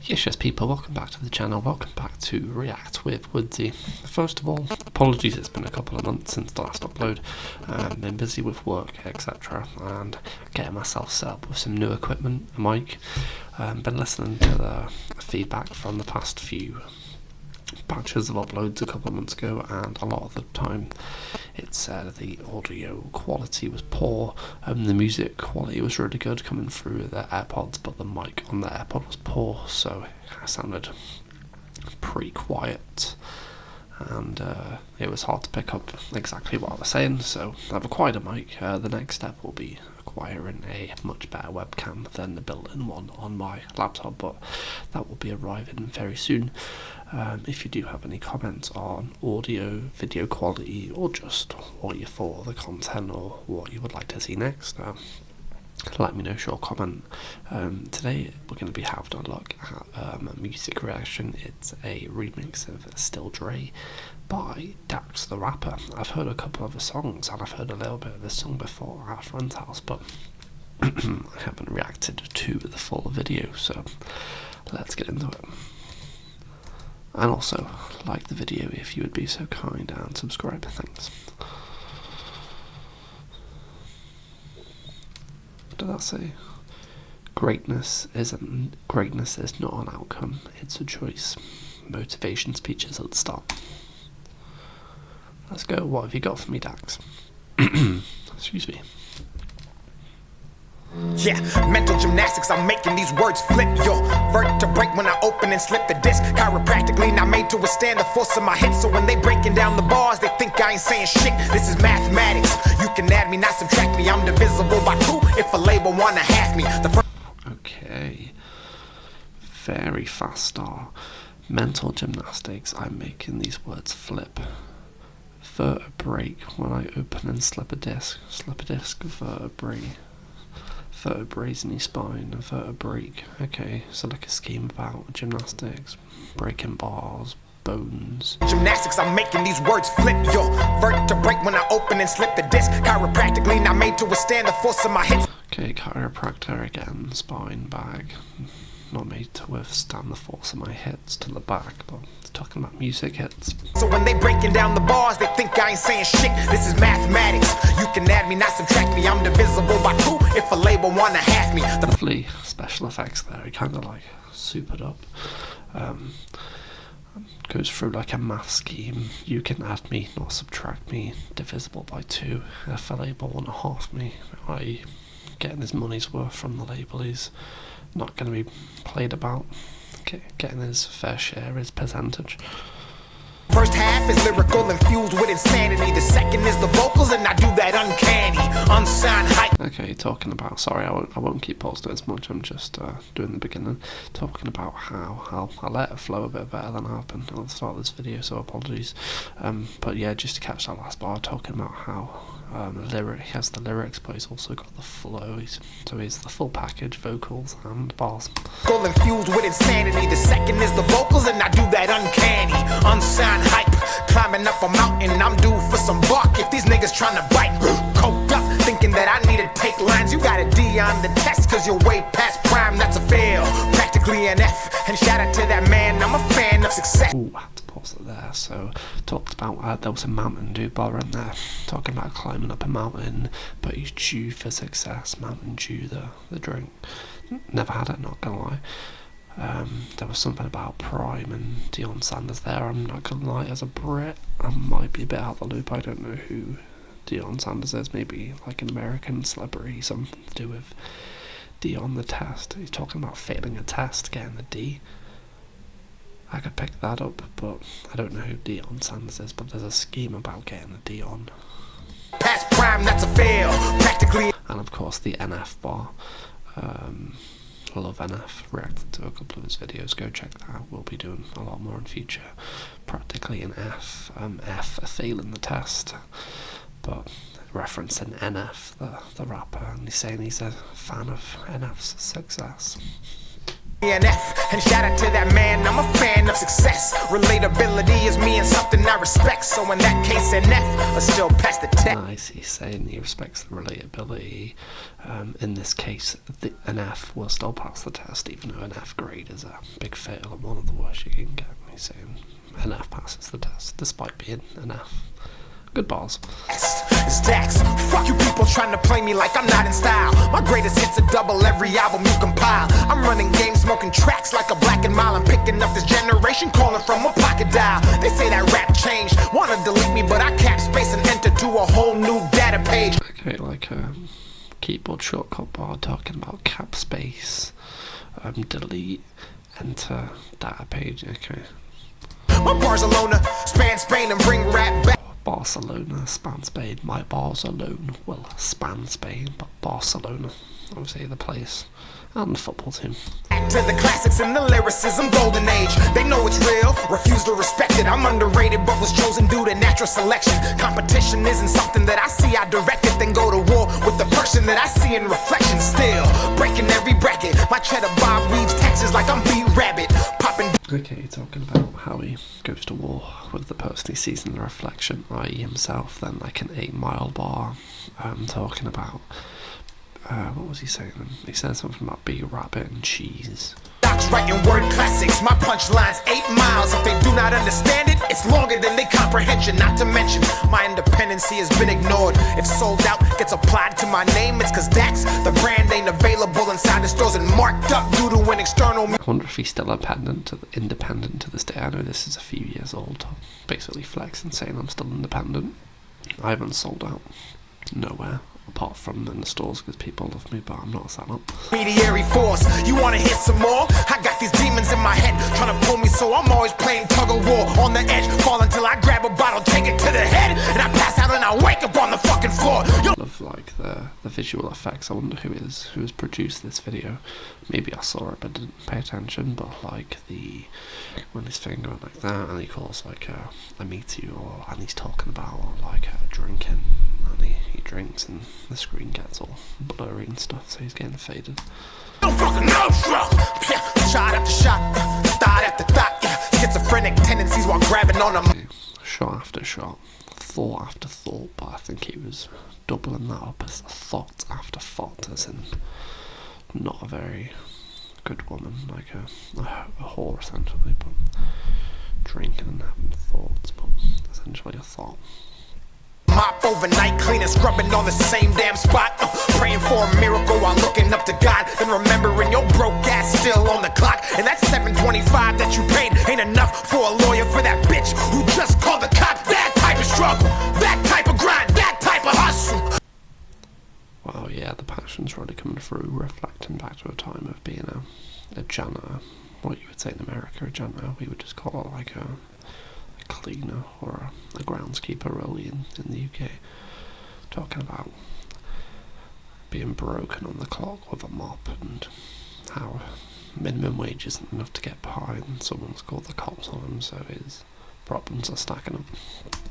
Yes, people, welcome back to the channel, welcome back to React with Woodsy. First of all, apologies, it's been a couple of months since the last upload. Been busy with work, etc. and getting myself set up with some new equipment, a mic. Been listening to the feedback from the past few batches of uploads a couple of months ago, and a lot of the time it said the audio quality was poor. The music quality was really good coming through the AirPods, but the mic on the AirPod was poor, so it sounded pretty quiet, and it was hard to pick up exactly what I was saying. So I've acquired a mic. The next step will be acquiring a much better webcam than the built-in one on my laptop, but that will be arriving very soon. If you do have any comments on audio, video quality, or just what you thought of the content or what you would like to see next, let me know, sure, comment. Today we're going to be having a look at a music reaction. It's a remix of Still Dre by Dax the Rapper. I've heard a couple of the songs, and I've heard a little bit of this song before at a friend's house, but I haven't reacted to the full video, so let's get into it. And also, like the video if you would be so kind, and subscribe, thanks. What did that say? Greatness is not an outcome, it's a choice. Motivation speeches at the start. Let's go. What have you got for me, Dax? Excuse me. Yeah, mental gymnastics, I'm making these words flip. Your vertebrae when I open and slip the disc. Chiropractically not made to withstand the force of my hits. So when they breaking down the bars, they think I ain't saying shit. This is mathematics. You can add me, not subtract me. I'm divisible by 2 if a label wanna half me. Okay. Very fast start. Mental gymnastics, I'm making these words flip. Vertebrae when I open and slip a disc. Slip a disc, vertebrae. Vertebrae in your spine, vertebrae. Okay, so like a scheme about gymnastics, breaking bars, bones. Gymnastics, I'm making these words flip. Your vertebrae when I open and slip the disc. Chiropractically not made to withstand the force of my hits. Okay, chiropractor again, spine, bag. Not made to withstand the force of my hits to the back, but talking about music hits. So when they breaking down the bars, they think I ain't saying shit. This is mathematics. You can add me, not subtract me. I'm divisible by 2 if a label wanna half me. Lovely special effects there. He kind of like supered up. Goes through like a math scheme. You can add me, not subtract me. Divisible by 2 if a label wanna half me. I getting his money's worth from the label. He's not going to be played about, getting his fair share, his percentage. First half is lyrical infused with insanity. The second is the vocals, and I do that uncanny, unsigned hype. Okay, talking about, sorry, I won't keep paused as much, I'm just doing the beginning. Talking about how I'll let it flow a bit better than I have been at the start of this video, so apologies. But yeah, just to catch that last bar, talking about how he has the lyrics, but he's also got the flow. So he's the full package, vocals and bars. Lyrical infused with insanity. The second is the vocals, and I do that uncanny, unsigned hype. Climbing up a mountain, I'm due for some bark. If these niggas tryna bite, coked up, thinking that I need to take lines. You got a D on the test, cause you're way past prime. That's a fail, practically an F. And shout out to that man, I'm a fan of success. Ooh, I had to pause it there. So talked about there was a Mountain Dew bar in there, talking about climbing up a mountain, but he's due for success. Mountain Dew, the drink. Never had it, not gonna lie. There was something about Prime and Deion Sanders there. I'm not gonna lie, as a Brit, I might be a bit out of the loop. I don't know who Deion Sanders is. Maybe like an American celebrity, something to do with Deion the test. He's talking about failing a test, getting the D. I could pick that up, but I don't know who Deion Sanders is. But there's a scheme about getting the D on. Past prime, that's a fail, practically. And of course the NF bar. Love NF, reacted to a couple of his videos, go check that out. We'll be doing a lot more in future. Practically an F, F for failing the test, but referencing NF, the rapper, and he's saying he's a fan of NF's success. NF, and shout out to that man, I'm a fan of success. Relatability is me and something I respect. So in that case, NF, I still pass the test. Nice, he's saying he respects the relatability. In this case, an F will still pass the test, even though an F grade is a big fail and one of the worst you can get. He's saying an F passes the test, despite being an F. Good bars. Stacks. Fuck you people trying to play me like I'm not in style. My greatest hits are double every album you compile. I'm running games, smoking tracks like a Black and Mile. I'm picking up this generation, calling from a pocket dial. They say that rap changed, wanna delete me, but I cap space and enter to a whole new data page. Okay, like a keyboard shortcut bar talking about cap space, delete, enter, data page. Okay. My Barcelona span Spain and bring rap back. Barcelona span Spain. My bars alone will span Spain, but Barcelona, obviously the place and the football team. Back to the classics and the lyricism golden age. They know it's real, refuse to respect it. I'm underrated but was chosen due to natural selection. Competition isn't something that I see, I direct it, then go to war with the person that I see in reflection. Still breaking every bracket. My cheddar Bob weaves taxes like I'm beat rabbit. Popping. Okay, talking about how he goes to war with the person he sees in the reflection, i.e. himself, then like an 8 Mile bar, talking about, what was he saying? He said something about big rabbit and cheese. Writing word classics, my punchlines 8 miles. If they do not understand it, it's longer than they comprehension. Not to mention, my independency has been ignored. If sold out gets applied to my name, it's cause that's the brand ain't available inside the stores and marked up due to an external. I wonder if he's still independent to this day. I know this is a few years old. Basically flexing, saying I'm still independent. I haven't sold out nowhere, apart from in the stores because people love me, but I'm not a seller. Mediary force, you wanna hear some more? I got these demons in my head trying to pull me, so I'm always playing tug of war on the edge. Fall until I grab a bottle, take it to the head, and I pass out and I wake up on the fucking floor. I love like the visual effects. I wonder who has produced this video. Maybe I saw it but didn't pay attention, but like when his finger went like that and he calls like I meet you, or and he's talking about like drinking, and he drinks and the screen gets all blurry and stuff, so he's getting faded. Don't fucking know, shot after shot, thought after thought, schizophrenic tendencies while grabbing on them. Shot after shot, thought after thought, but I think he was doubling that up as thought after thought, as in not a very good woman, like a whore essentially, but drinking and having thoughts, but essentially a thought. Mop overnight, cleaning, scrubbing on the same damn spot. Praying for a miracle while looking up to God. Then remembering your broke ass still on the clock. And that $7.25 that you paid ain't enough for a lawyer for that bitch who just called the cops. That type of struggle, that type of grind, that type of hustle. Wow, yeah, the passion's really coming through, reflecting back to a time of being a janitor. What you would say in America, a janitor, we would just call it like a cleaner or a groundskeeper really in the UK, talking about being broken on the clock with a mop and how minimum wage isn't enough to get by and someone's called the cops on him, so his problems are stacking up.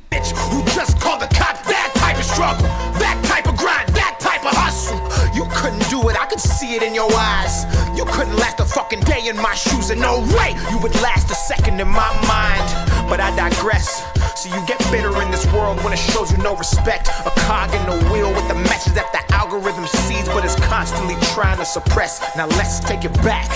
Bitch who just called the cops, that type of struggle, that type of grind, that type of hustle. You couldn't do it, I could see it in your eyes. You couldn't last a fucking day in my shoes, and no way you would last a second in my mind. But I digress. So you get bitter in this world when it shows you no respect. A cog in the wheel with the message that the algorithm sees but is constantly trying to suppress. Now let's take it back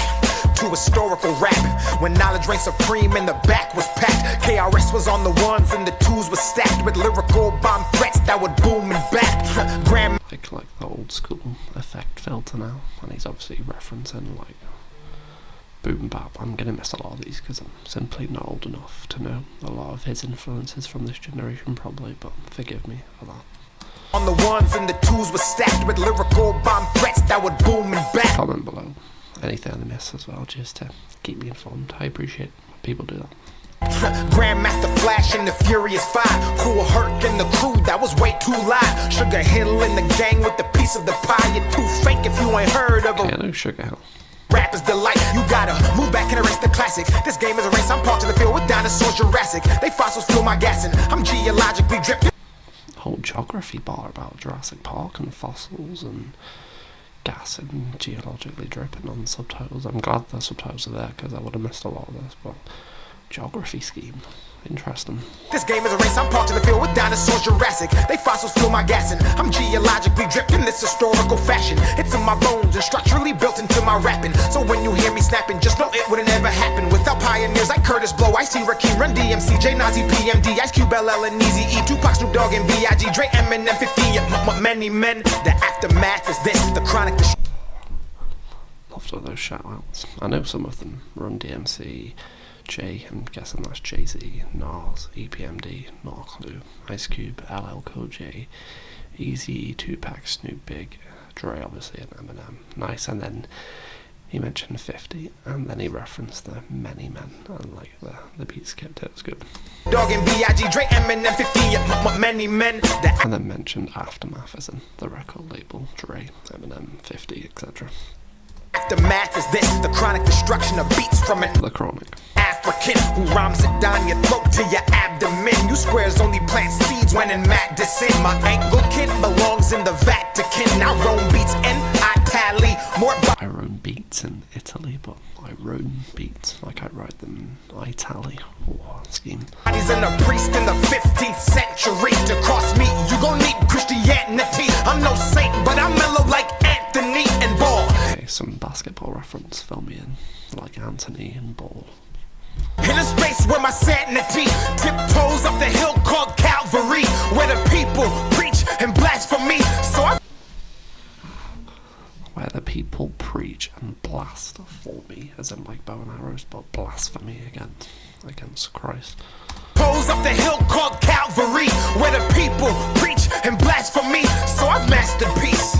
to historical rap, when knowledge reigned supreme and the back was packed. KRS was on the ones and the twos was stacked with lyrical bomb threats that would boom and back. Grand Like the old school effect filter now, and he's obviously referencing like boom bap. I'm gonna miss a lot of these because I'm simply not old enough to know a lot of his influences from this generation probably, but forgive me for that. On the ones and the twos was stacked with lyrical bomb threats that would boom and back. Comment below anything I miss as well, just to keep me informed. I appreciate when people do that. Grandmaster Flash and the Furious Five, Cool Herc and the crew, that was way too live. Sugar Hill and the gang with the piece of the pie. You're too fake if you ain't heard of Okay, I a know Sugar Hill. rapper's delight. You gotta move back and erase the classic. This game is a race, I'm parked in the field with dinosaurs Jurassic. They fossils fuel my gassing, I'm geologically dripped. Whole geography bar about Jurassic Park and fossils and gas and geologically dripping on subtitles. I'm glad the subtitles are there because I would have missed a lot of this, but geography scheme. Interesting. This game is a race, I'm parked in the field with dinosaurs, Jurassic. They fossils fuel my gassing. I'm geologically dripped in this historical fashion. It's in my bones and structurally built into my rapping. So when you hear me snapping, just know it wouldn't ever happen without pioneers like Curtis Blow, Ice-T, Rakim, Run DMC, J Nazi, PMD, Ice Cube, LL, and Easy E, Tupac, Snoop Dogg, and B.I.G., Dre, Eminem, 50, many men. The aftermath is this, the chronic. Loved all those shout-outs. I know some of them. Run DMC, Jay, I'm guessing that's Jay-Z, Nas, EPMD, not a clue, Ice Cube, LL Cool J, Easy, Tupac, Snoop, Big, Dre obviously, and Eminem. Nice. And then he mentioned 50, and then he referenced the Many Men, and like the beat skipped, it was good. Dog and B.I.G., Dre, Eminem, 50, many men. And then mentioned Aftermath as in the record label, Dre, Eminem, 50, etc. Aftermath is this, the chronic destruction of beats from an The Chronic. African who rhymes it down your throat to your abdomen. You squares only plant seeds when in Madison. My Anglican belongs in the Vatican. I roam beats in Italy. I roam beats in Italy, but I roam beats like I write them in Italy. Oh, scheme. He's in a priest in the 15th century. To cross me, you gon' need Christianity. I'm no saint, but I'm mellow like Anthony and Ball. Okay, some basketball reference, fill me in, like Anthony and Ball. In a space where my sanity tiptoes up the hill called Calvary, where the people preach and blasphemy. So I Where the people preach and blast for me, as in like bow and arrows, but blasphemy against Christ. pose up the hill called Calvary, where the people preach and blasphemy. So I've mastered peace,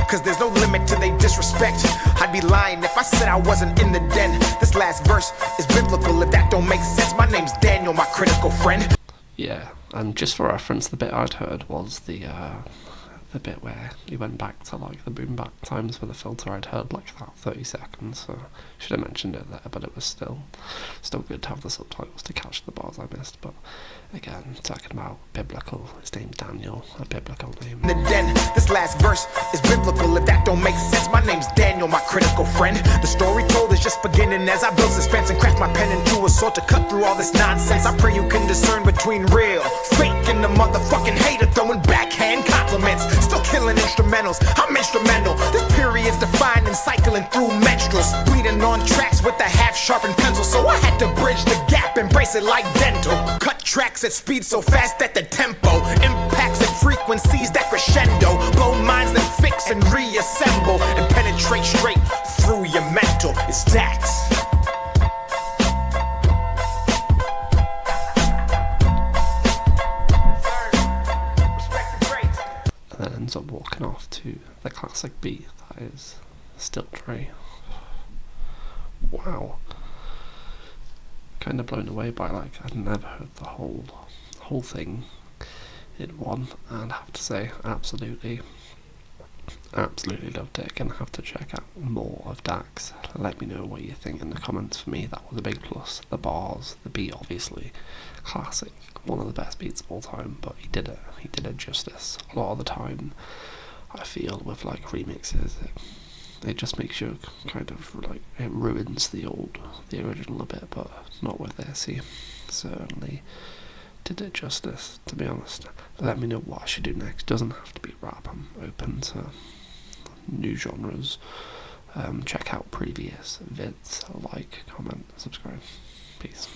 cause there's no limit to their disrespect. I'd be lying if I said I wasn't in the den. This last verse is biblical, if that don't make sense. My name's Daniel, my critical friend. Yeah, and just for reference, the bit I'd heard was the bit where he went back to like the boom back times for the filter. I'd heard like that 30 seconds, so should have mentioned it there, but it was still good to have the subtitles to catch the bars I missed. But again, talking about biblical, his name's Daniel, a biblical name. The den, this last verse is biblical, if that don't make sense. My name's Daniel, my critical friend. The story told is just beginning as I build suspense and craft my pen into a sword to cut through all this nonsense. I pray you can discern between real, fake, and the motherfucking hater throwing backhand compliments. Still killing instrumentals, I'm instrumental. This period's defined and cycling through menstruals. Bleeding on tracks with a half-sharpened pencil, so I had to bridge the gap, embrace it like dental. Cut tracks at speed so fast that the tempo impacts at frequencies that crescendo. Blow minds then fix and reassemble and penetrate straight through your mental. It's Dax. And then ends up walking off to the classic beat that is still Dre. Wow. Kind of blown away by, like, I'd never heard the whole thing in one, and I have to say, absolutely loved it. Gonna have to check out more of Dax. Let me know what you think in the comments. For me, that was a big plus. The bars, the beat, obviously classic, one of the best beats of all time, but he did it justice. A lot of the time I feel with like remixes, it just makes you kind of like, it ruins the original a bit, but not with this. He certainly did it justice, to be honest. Let me know what I should do next. Doesn't have to be rap, I'm open to new genres. Check out previous vids, like, comment, subscribe. Peace.